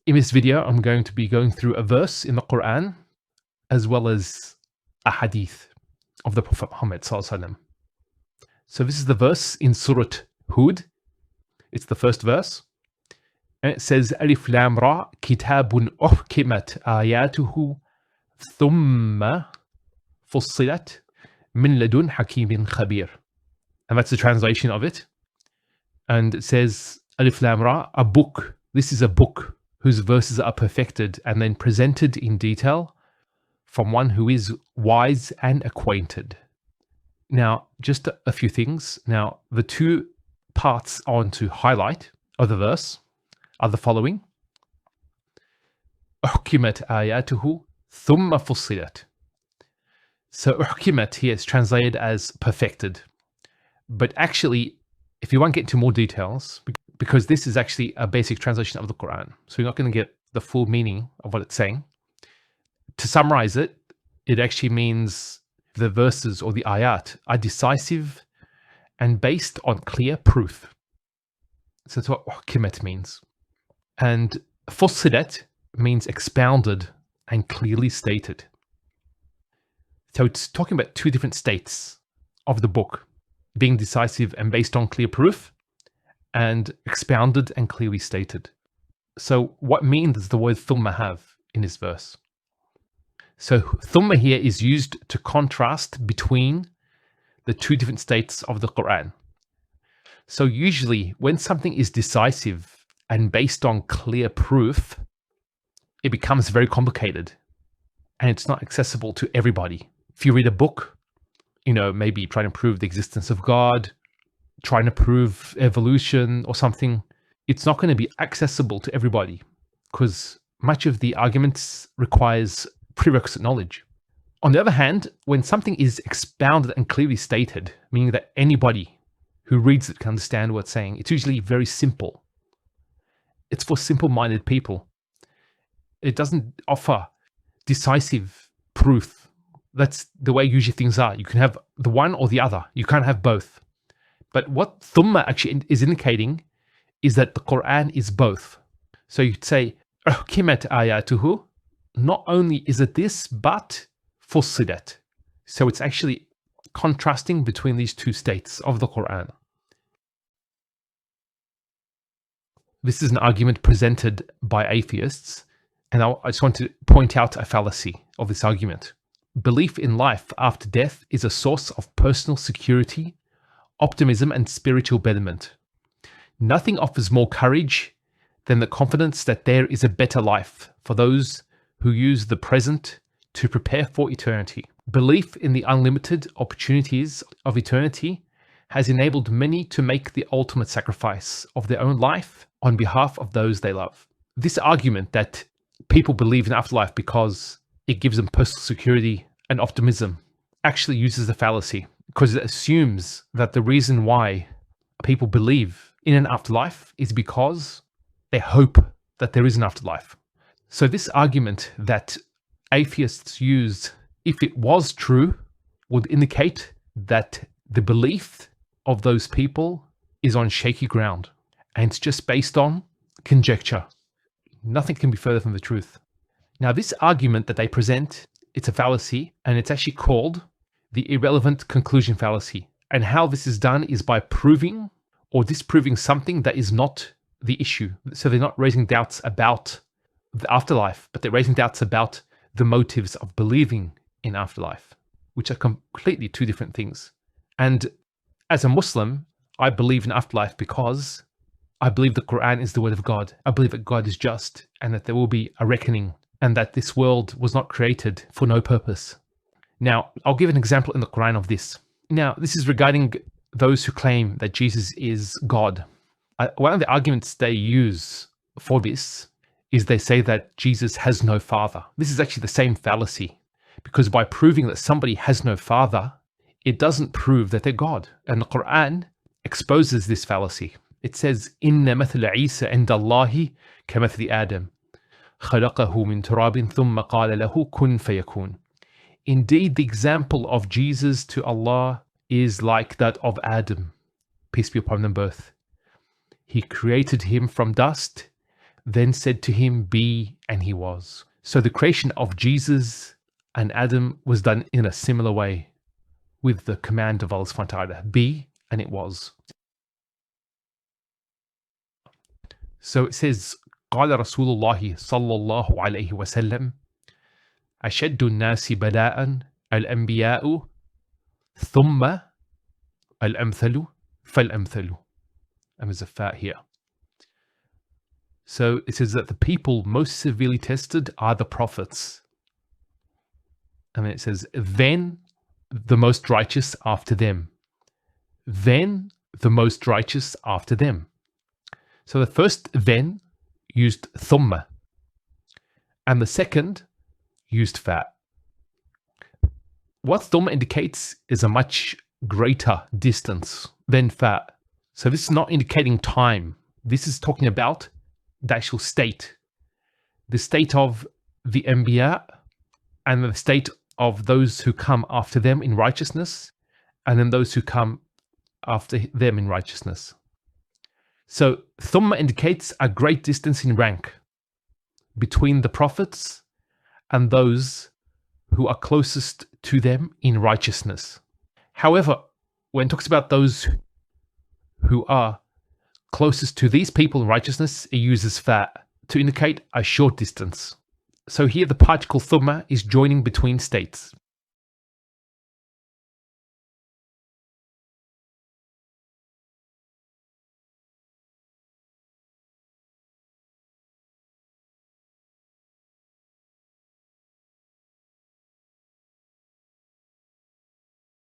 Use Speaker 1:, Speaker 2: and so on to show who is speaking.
Speaker 1: In this video, I'm going to be going through a verse in the Quran as well as a hadith of the Prophet Muhammad Sallallahu Alaihi Wasallam. So this is the verse in Surah Hud. It's the first verse. And it says, Alif Lam Ra, Kitabun Uhkimat Ayatuhu Thumma Fussilat Min Ladun Hakimin Khabir. And that's the translation of it. And it says, Alif Lam Ra, a book. This is a book whose verses are perfected and then presented in detail from one who is wise and acquainted. Now, just a few things. Now, the two parts I want to highlight of the verse are the following. Uhkimat ayatuhu thumma fussilat. So uhkimat here is translated as perfected. But actually, if you want to get into more details, because this is actually a basic translation of the Quran, so you're not going to get the full meaning of what it's saying. To summarize it, it actually means the verses or the ayat are decisive and based on clear proof. So that's what uhkimat means. And fussilat means expounded and clearly stated. So it's talking about two different states of the book, being decisive and based on clear proof, and expounded and clearly stated. So what meaning does the word thumma have in this verse? So thumma here is used to contrast between the two different states of the Quran. So usually when something is decisive and based on clear proof, it becomes very complicated and it's not accessible to everybody. If you read a book, maybe trying to prove the existence of God, trying to prove evolution or something, it's not going to be accessible to everybody because much of the arguments requires prerequisite knowledge. On the other hand, when something is expounded and clearly stated, meaning that anybody who reads it can understand what it's saying, it's usually very simple. It's for simple-minded people. It doesn't offer decisive proof. That's the way usually things are. You can have the one or the other. You can't have both. But what thumma actually is indicating is that the Quran is both. So you'd say, Uhkimat ayatuhu, not only is it this, but fussilat. So it's actually contrasting between these two states of the Quran. This is an argument presented by atheists, and I just want to point out a fallacy of this argument. Belief in life after death is a source of personal security, optimism, and spiritual betterment. Nothing offers more courage than the confidence that there is a better life for those who use the present to prepare for eternity. Belief in the unlimited opportunities of eternity has enabled many to make the ultimate sacrifice of their own life on behalf of those they love. This argument that people believe in afterlife because it gives them personal security and optimism actually uses the fallacy, because it assumes that the reason why people believe in an afterlife is because they hope that there is an afterlife. So this argument that atheists use, if it was true, would indicate that the belief of those people is on shaky ground and it's just based on conjecture. Nothing can be further from the truth. Now, this argument that they present, it's a fallacy, and it's actually called the irrelevant conclusion fallacy. And how this is done is by proving or disproving something that is not the issue. So they're not raising doubts about the afterlife, but they're raising doubts about the motives of believing in afterlife, which are completely two different things. And as a Muslim, I believe in afterlife because I believe the Quran is the word of God. I believe that God is just and that there will be a reckoning and that this world was not created for no purpose. Now, I'll give an example in the Quran of this. Now, this is regarding those who claim that Jesus is God. One of the arguments they use for this is they say that Jesus has no father. This is actually the same fallacy, because by proving that somebody has no father, it doesn't prove that they're God. And the Quran exposes this fallacy. It says, Inna mathla Isa inda Allahi kamathli Adam. خلقه من تراب ثم قال له كن فيكون. Indeed, the example of Jesus to Allah is like that of Adam, peace be upon them both. He created him from dust, then said to him, be, and he was. So the creation of Jesus and Adam was done in a similar way, with the command of Allah subhanahu wa ta'ala, be, and it was. So it says, قال رسول الله صلى الله عليه وسلم أشد الناس بلاء الأنبياء ثم الأمثل فالأمثل. And there's a fat here. So it says that the people most severely tested are the prophets. And then it says, then the most righteous after them. Then the most righteous after them. So the first then used Thumma, and the second used fat. What Thumma indicates is a much greater distance than fat. So this is not indicating time. This is talking about the actual state. The state of the Anbiya and the state of those who come after them in righteousness, and then those who come after them in righteousness. So Thumma indicates a great distance in rank between the prophets and those who are closest to them in righteousness. However, when it talks about those who are closest to these people in righteousness, it uses fat to indicate a short distance. So here the particle Thumma is joining between states.